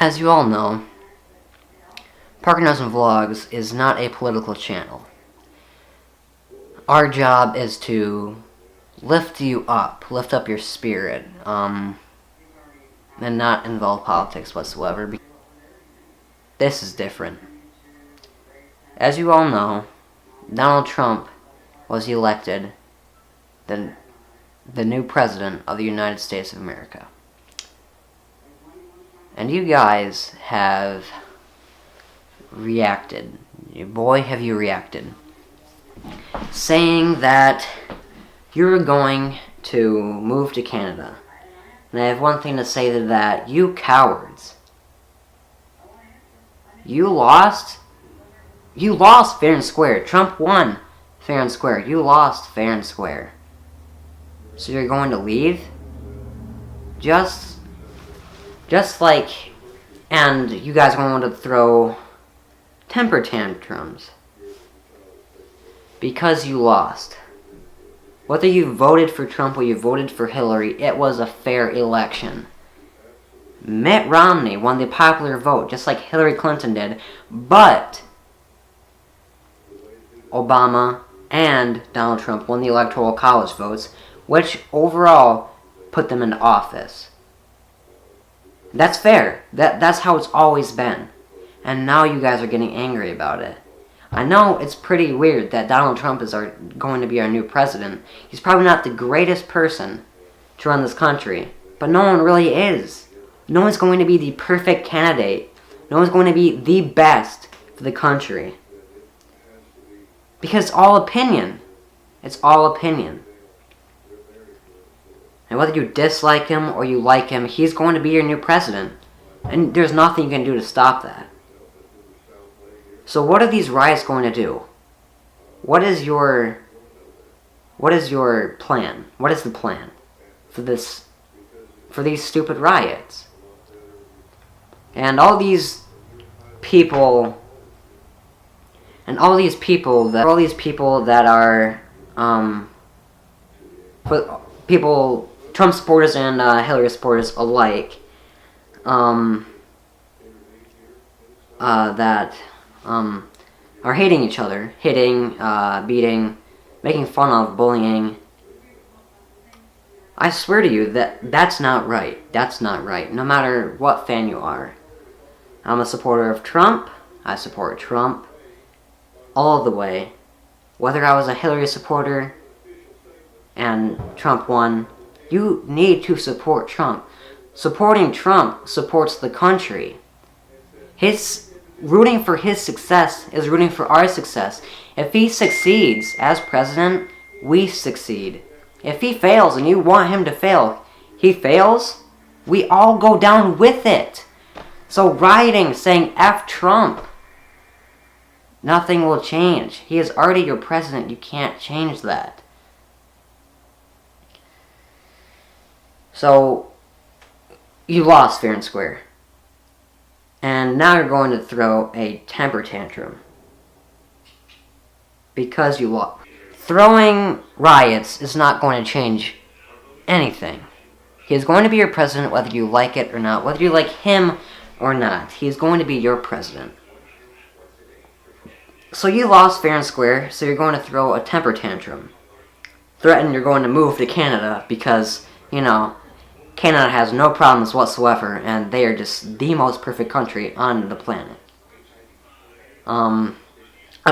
As you all know, Parker Nelson Vlogs is not a political channel. Our job is to lift you up, lift up your spirit, and not involve politics whatsoever. This is different. As you all know, Donald Trump was elected the new president of the United States of America. And you guys have reacted. Boy, have you reacted. Saying that you're going to move to Canada. And I have one thing to say to that. You cowards. You lost. You lost fair and square. Trump won fair and square. You lost fair and square. So you're going to leave? Just like, and you guys are going to throw temper tantrums because you lost. Whether you voted for Trump or you voted for Hillary, it was a fair election. Mitt Romney won the popular vote, just like Hillary Clinton did, but Obama and Donald Trump won the Electoral College votes, which overall put them into office. That's fair. That's how it's always been. And now you guys are getting angry about it. I know it's pretty weird that Donald Trump is going to be our new president. He's probably not the greatest person to run this country, but no one really is. No one's going to be the perfect candidate. No one's going to be the best for the country. Because it's all opinion. It's all opinion. And whether you dislike him or you like him, he's going to be your new president. And there's nothing you can do to stop that. So what are these riots going to do? What is your plan? What is the plan for these stupid riots? And all these people that are people, Trump supporters and Hillary supporters alike, that are hating each other, hitting, beating, making fun of, bullying. I swear to you that's not right. That's not right, no matter what fan you are. I'm a supporter of Trump. I support Trump all the way. Whether I was a Hillary supporter and Trump won, you need to support Trump. Supporting Trump supports the country. Rooting for his success is rooting for our success. If he succeeds as president, we succeed. If he fails and you want him to fail, he fails, we all go down with it. So rioting, saying F Trump, nothing will change. He is already your president. You can't change that. So, you lost fair and square. And now you're going to throw a temper tantrum. Because you lost. Throwing riots is not going to change anything. He is going to be your president whether you like it or not. Whether you like him or not. He is going to be your president. So you lost fair and square, so you're going to throw a temper tantrum. Threaten you're going to move to Canada because, Canada has no problems whatsoever, and they are just the most perfect country on the planet. I'm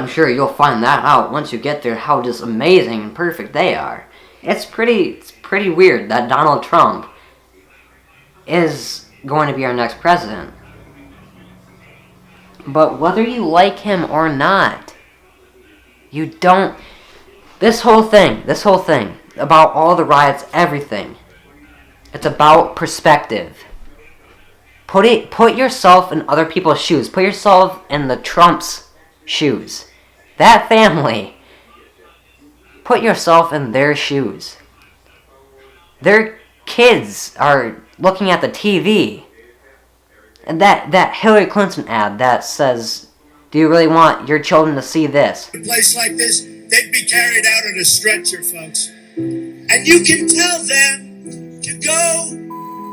sure you'll find that out once you get there, how just amazing and perfect they are. It's pretty weird that Donald Trump is going to be our next president. But whether you like him or not, you don't... This whole thing, about all the riots, everything, it's about perspective. Put yourself in other people's shoes. Put yourself in the Trump's shoes. That family. Put yourself in their shoes. Their kids are looking at the TV. And that Hillary Clinton ad that says, do you really want your children to see this? In a place like this, they'd be carried out on a stretcher, folks. And you can tell them to go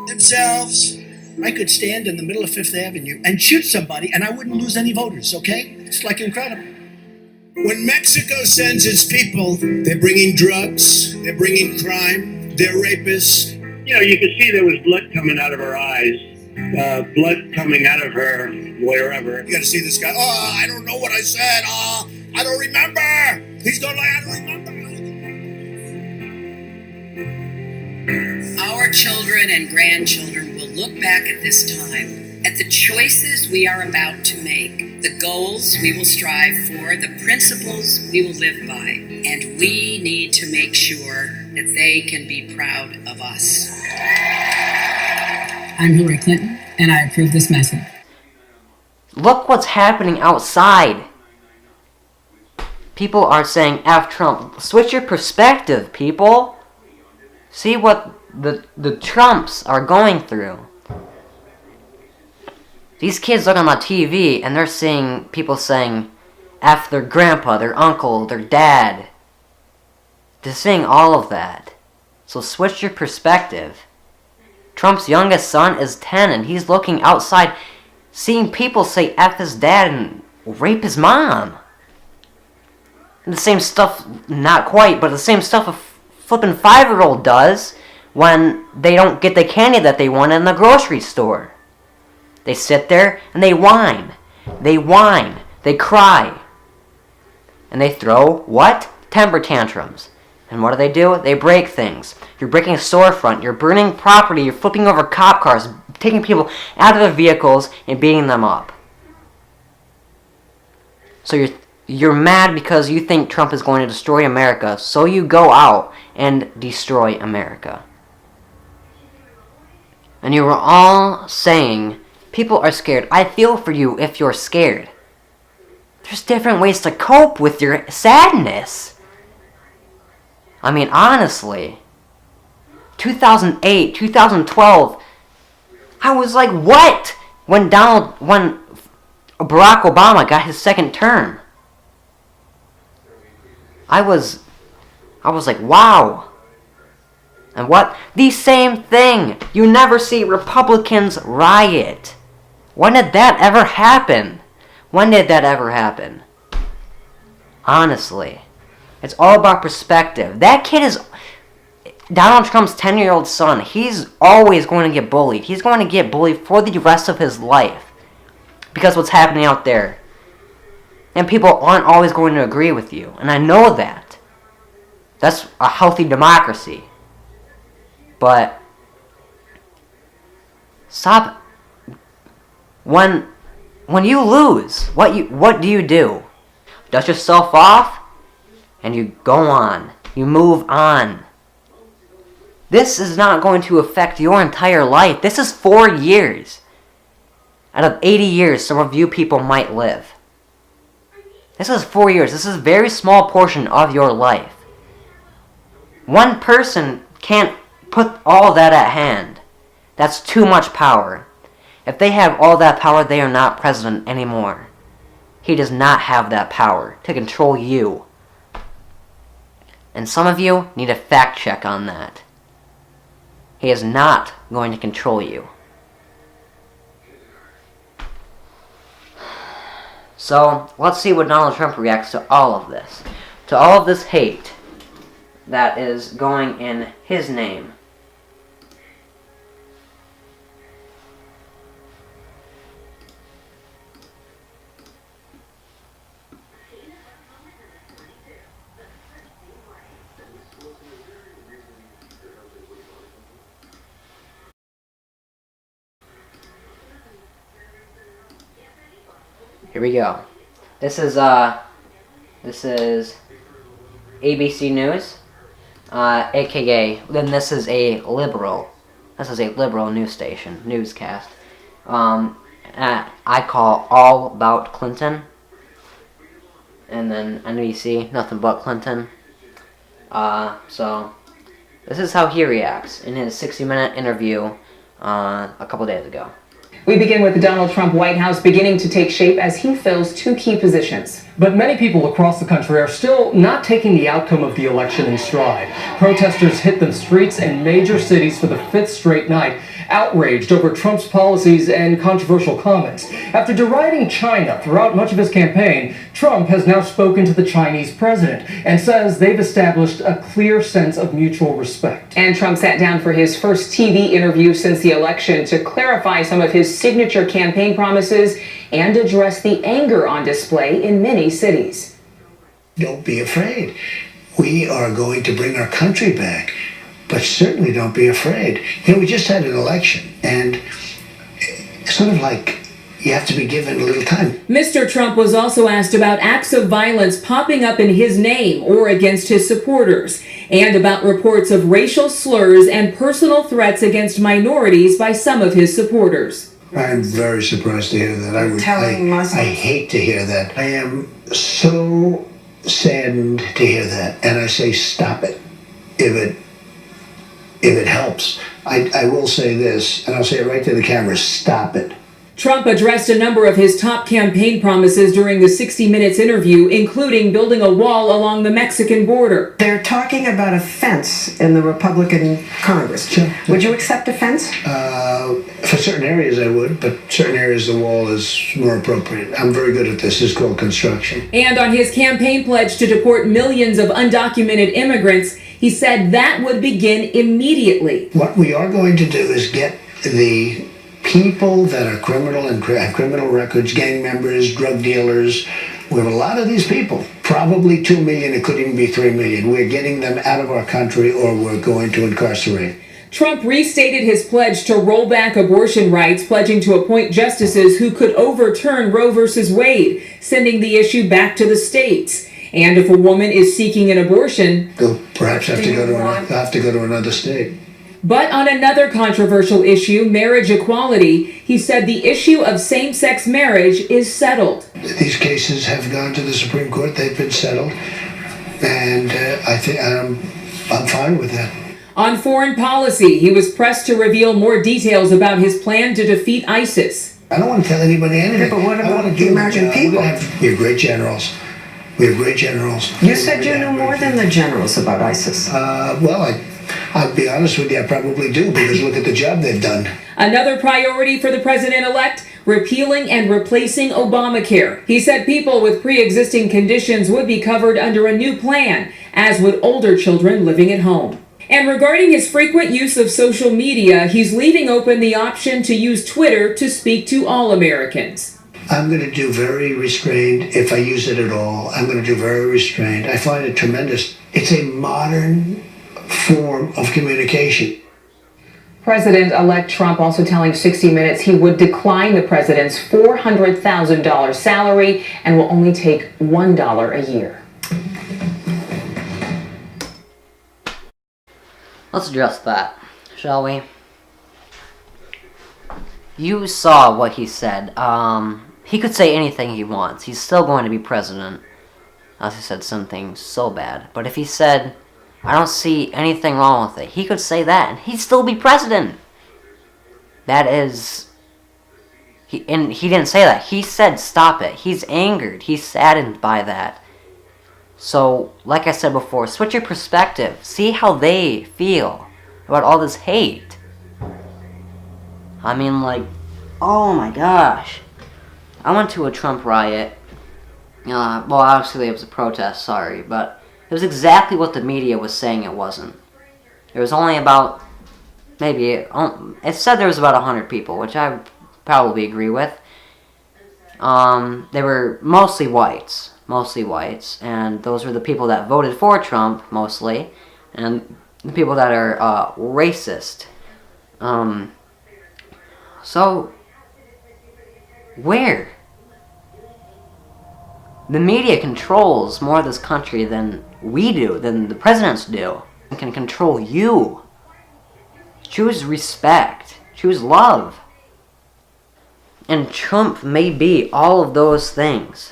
themselves. I could stand in the middle of Fifth Avenue and shoot somebody and I wouldn't lose any voters, okay? It's like incredible. When Mexico sends its people, they're bringing drugs, they're bringing crime, they're rapists. You know, you could see there was blood coming out of her eyes, blood coming out of her wherever. You gotta see this guy. Oh, I don't know what I said. Oh, I don't remember. He's going like, I don't remember. Our children and grandchildren will look back at this time, at the choices we are about to make, the goals we will strive for, the principles we will live by, and we need to make sure that they can be proud of us. I'm Hillary Clinton, and I approve this message. Look what's happening outside. People are saying F Trump. Switch your perspective, people. See what the Trumps are going through. These kids look on the TV and they're seeing people saying F their grandpa, their uncle, their dad. They're seeing all of that. So switch your perspective. Trump's youngest son is 10 and he's looking outside, seeing people say F his dad and rape his mom. And the same stuff, not quite, but the same stuff a flippin' 5-year-old does when they don't get the candy that they want in the grocery store. They sit there and they whine. They whine. They cry. And they throw what? Temper tantrums. And what do? They break things. You're breaking a storefront. You're burning property. You're flipping over cop cars, taking people out of their vehicles and beating them up. So you're mad because you think Trump is going to destroy America, so you go out and destroy America. And you were all saying, people are scared. I feel for you if you're scared. There's different ways to cope with your sadness. I mean, honestly, 2008, 2012, I was like, what? When Barack Obama got his second term. I was like, wow. And what? The same thing. You never see Republicans riot. When did that ever happen? When did that ever happen? Honestly. It's all about perspective. That kid is Donald Trump's 10-year-old son. He's always going to get bullied. He's going to get bullied for the rest of his life. Because what's happening out there. And people aren't always going to agree with you. And I know that. That's a healthy democracy. But stop. When you lose, what do you do? Dust yourself off and you go on. You move on. This is not going to affect your entire life. This is 4 years. Out of 80 years some of you people might live. This is 4 years. This is a very small portion of your life. One person can't put all that at hand. That's too much power. If they have all that power, they are not president anymore. He does not have that power to control you. And some of you need a fact check on that. He is not going to control you. So, let's see what Donald Trump reacts to all of this. To all of this hate that is going in his name. Here we go. This is ABC News, aka then this is a liberal. This is a liberal news station, newscast. I call All About Clinton, and then NBC, Nothing But Clinton. So this is how he reacts in his 60-minute interview a couple days ago. We begin with the Donald Trump White House beginning to take shape as he fills two key positions. But many people across the country are still not taking the outcome of the election in stride. Protesters hit the streets in major cities for the fifth straight night outraged over Trump's policies and controversial comments. After deriding China throughout much of his campaign, Trump has now spoken to the Chinese president and says they've established a clear sense of mutual respect. And Trump sat down for his first TV interview since the election to clarify some of his signature campaign promises and address the anger on display in many cities. Don't be afraid. We are going to bring our country back, but certainly don't be afraid. We just had an election, and it's sort of like you have to be given a little time. Mr. Trump was also asked about acts of violence popping up in his name or against his supporters, and about reports of racial slurs and personal threats against minorities by some of his supporters. I'm very surprised to hear that. I hate to hear that. I am so saddened to hear that, and I say stop it if it helps. I will say this, and I'll say it right to the camera: stop it. Trump addressed a number of his top campaign promises during the 60 Minutes interview, including building a wall along the Mexican border. They're talking about a fence in the Republican Congress. Sure. Would you accept a fence? For certain areas I would, but certain areas the wall is more appropriate. I'm very good at this. It's called construction. And on his campaign pledge to deport millions of undocumented immigrants, he said that would begin immediately. What we are going to do is get the people that are criminal and have criminal records, gang members, drug dealers. We have a lot of these people, probably 2 million, it could even be 3 million. We're getting them out of our country, or we're going to incarcerate. Trump restated his pledge to roll back abortion rights, pledging to appoint justices who could overturn Roe v. Wade, sending the issue back to the states. And if a woman is seeking an abortion, they'll perhaps have to go to another state. But on another controversial issue, marriage equality, he said the issue of same-sex marriage is settled. These cases have gone to the Supreme Court. They've been settled. And I think I'm fine with that. On foreign policy, he was pressed to reveal more details about his plan to defeat ISIS. I don't want to tell anybody anything. Yeah, but what about the American people? We have great generals. We have great generals. You said you knew more than the generals about ISIS. Well, I'll be honest with you, I probably do, because look at the job they've done. Another priority for the president-elect, repealing and replacing Obamacare. He said people with pre-existing conditions would be covered under a new plan, as would older children living at home. And regarding his frequent use of social media, he's leaving open the option to use Twitter to speak to all Americans. I'm going to do very restrained, if I use it at all. I'm going to do very restrained. I find it tremendous. It's a modern form of communication. President-elect Trump also telling 60 Minutes he would decline the president's $400,000 salary and will only take $1 a year. Let's address that, shall we? You saw what he said. He could say anything he wants. He's still going to be president. Unless he said something so bad. But if he said, I don't see anything wrong with it, he could say that and he'd still be president. That is... And he didn't say that. He said stop it. He's angered. He's saddened by that. So, like I said before, switch your perspective. See how they feel about all this hate. I mean, like, oh my gosh. I went to a Trump riot. Well, obviously it was a protest, sorry, but it was exactly what the media was saying it wasn't. There was only about, maybe, it said there was about 100 people, which I probably agree with. They were mostly whites, and those were the people that voted for Trump, mostly, and the people that are racist. So, where? The media controls more of this country than we do, than the presidents do. It can control you. Choose respect. Choose love. And Trump may be all of those things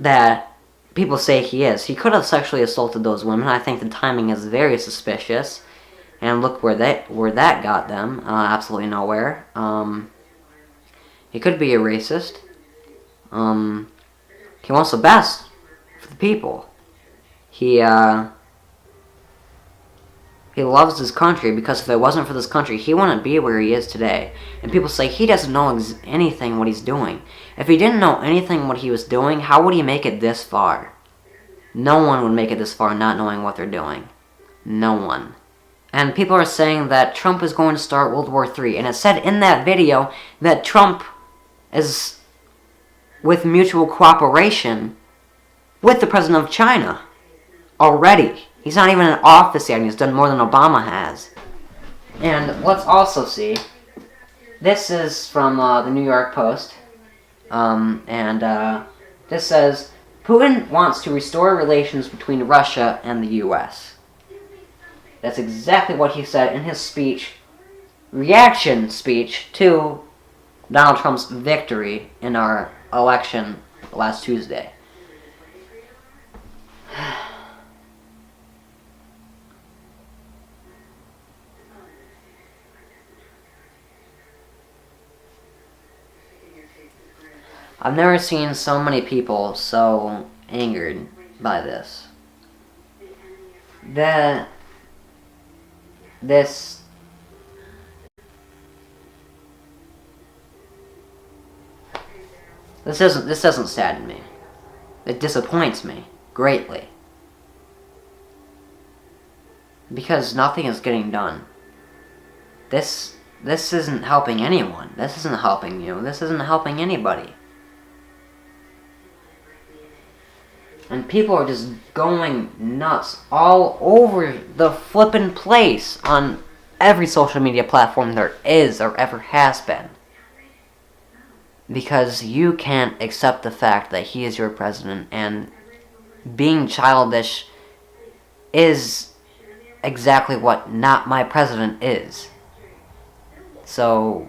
that people say he is. He could have sexually assaulted those women. I think the timing is very suspicious. And look where that got them. Absolutely nowhere. He could be a racist. He wants the best for the people. He He loves his country because if it wasn't for this country, he wouldn't be where he is today. And people say he doesn't know anything what he's doing. If he didn't know anything what he was doing, how would he make it this far? No one would make it this far not knowing what they're doing. No one. And people are saying that Trump is going to start World War III. And it said in that video that Trump is with mutual cooperation with the president of China already. He's not even in office yet, and he's done more than Obama has. And let's also see. This is from the New York Post. This says, Putin wants to restore relations between Russia and the U.S. That's exactly what he said in his speech, reaction speech to Donald Trump's victory in our election last Tuesday. I've never seen so many people so angered by this. This doesn't sadden me. It disappoints me greatly. Because nothing is getting done. This isn't helping anyone. This isn't helping you. This isn't helping anybody. And people are just going nuts all over the flippin' place on every social media platform there is or ever has been. Because you can't accept the fact that he is your president, and being childish is exactly what not my president is. So,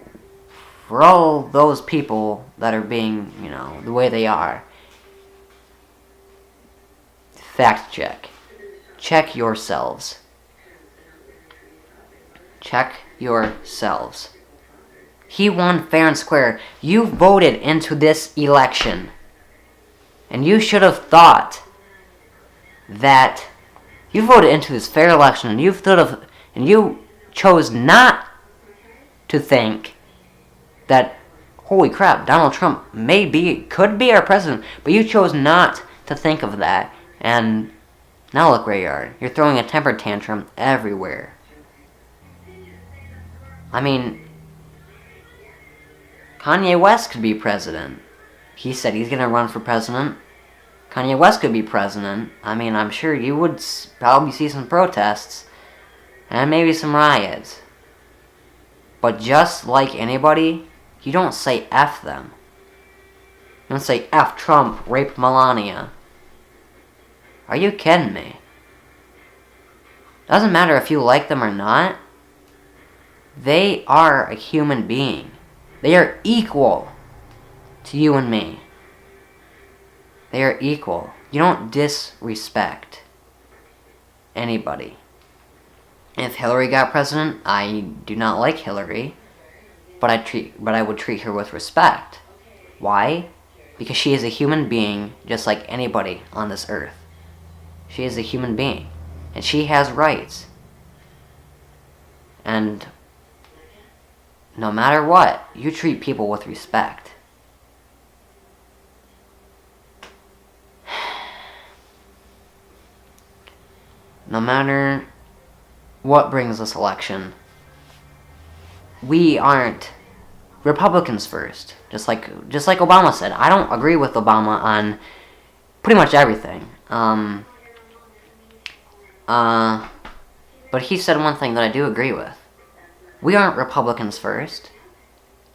for all those people that are being, the way they are, fact check. Check yourselves. Check yourselves. He won fair and square. You voted into this election. And you should have thought that you voted into this fair election, and you chose not to think that, holy crap, Donald Trump could be our president, but you chose not to think of that. And now look where you are. You're throwing a temper tantrum everywhere. I mean, Kanye West could be president. He said he's going to run for president. Kanye West could be president. I mean, I'm sure you would probably see some protests and maybe some riots. But just like anybody, you don't say F them. You don't say F Trump, rape Melania. Are you kidding me? Doesn't matter if you like them or not. They are a human being. They are equal to you and me. They are equal. You don't disrespect anybody. If Hillary got president, I do not like Hillary, but I would treat her with respect. Why? Because she is a human being just like anybody on this earth. She is a human being, and she has rights. And no matter what, you treat people with respect. No matter what brings this election, we aren't Republicans first. Just like Obama said. I don't agree with Obama on pretty much everything. But he said one thing that I do agree with. We aren't Republicans first.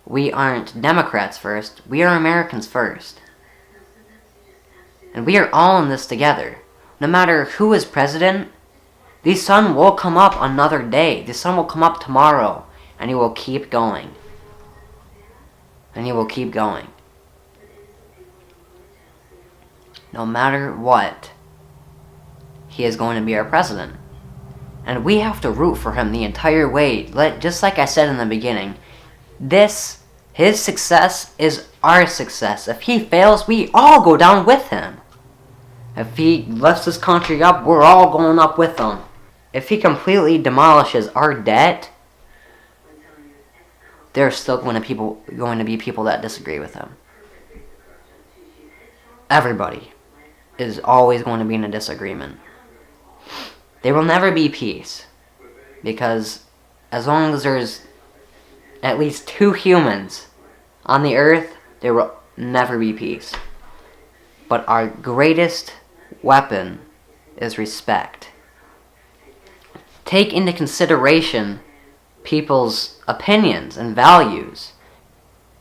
We aren't Democrats first. We are Americans first. And we are all in this together. No matter who is president, the sun will come up another day. The sun will come up tomorrow. And he will keep going. And he will keep going. No matter what, he is going to be our president. And we have to root for him the entire way. Just like I said in the beginning, his success is our success. If he fails, we all go down with him. If he lifts this country up, we're all going up with him. if he completely demolishes our debt, there's still going to be people that disagree with him. Everybody is always going to be in a disagreement. There will never be peace, because as long as there's at least 2 humans on the earth, there will never be peace. But our greatest weapon is respect. Take into consideration people's opinions and values.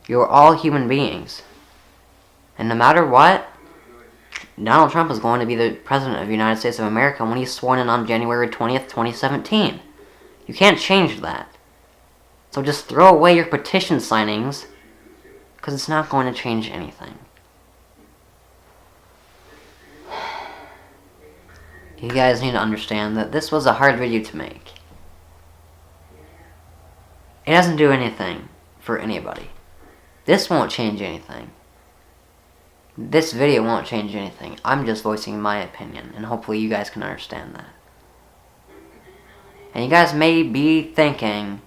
You're all human beings. And no matter what, Donald Trump is going to be the President of the United States of America when he's sworn in on January 20th, 2017. You can't change that. So just throw away your petition signings, because it's not going to change anything. You guys need to understand that this was a hard video to make. It doesn't do anything for anybody. This won't change anything. This video won't change anything. I'm just voicing my opinion, and hopefully you guys can understand that. And you guys may be thinking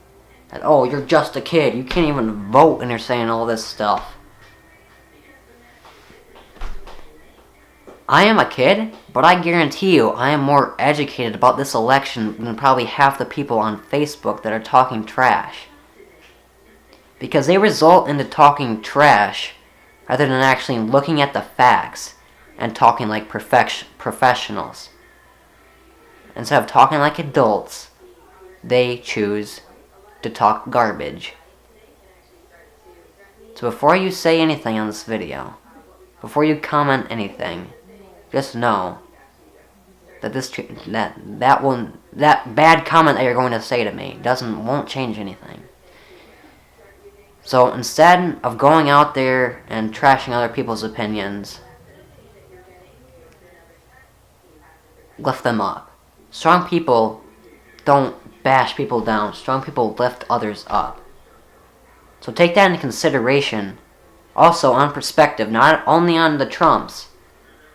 that, oh, you're just a kid, you can't even vote, and you're saying all this stuff. I am a kid, but I guarantee you I am more educated about this election than probably half the people on Facebook that are talking trash. Because they result into talking trash rather than actually looking at the facts and talking like professionals. Instead of talking like adults, they choose to talk garbage. So before you say anything on this video, before you comment anything, just know that that bad comment that you're going to say to me won't change anything. So instead of going out there and trashing other people's opinions, lift them up. Strong people don't bash people down. Strong people lift others up. So take that into consideration. Also on perspective, not only on the Trumps.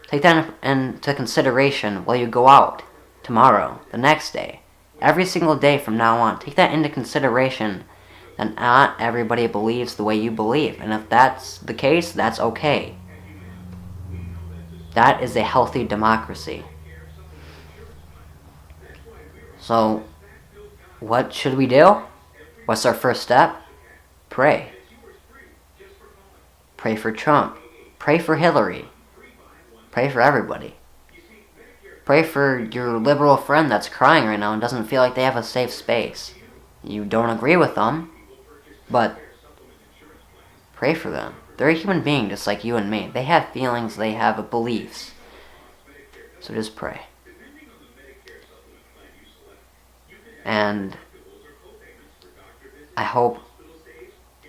Take that into consideration while you go out tomorrow, the next day, every single day from now on. Take that into consideration that not everybody believes the way you believe. And if that's the case, that's okay. That is a healthy democracy. So, what should we do? What's our first step? Pray. Pray for Trump. Pray for Hillary. Pray for everybody. Pray for your liberal friend that's crying right now and doesn't feel like they have a safe space. You don't agree with them, but pray for them. They're a human being just like you and me. They have feelings, they have beliefs. So just pray. And I hope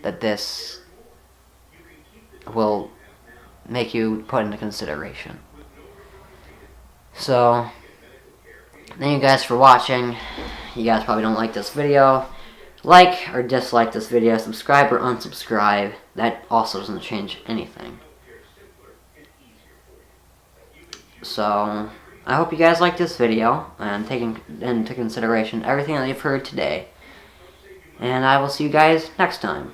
that this will make you put into consideration. So, thank you guys for watching. You guys probably don't like this video. Like or dislike this video, subscribe or unsubscribe. That also doesn't change anything. So, I hope you guys like this video and taking into consideration everything that you've heard today. And I will see you guys next time.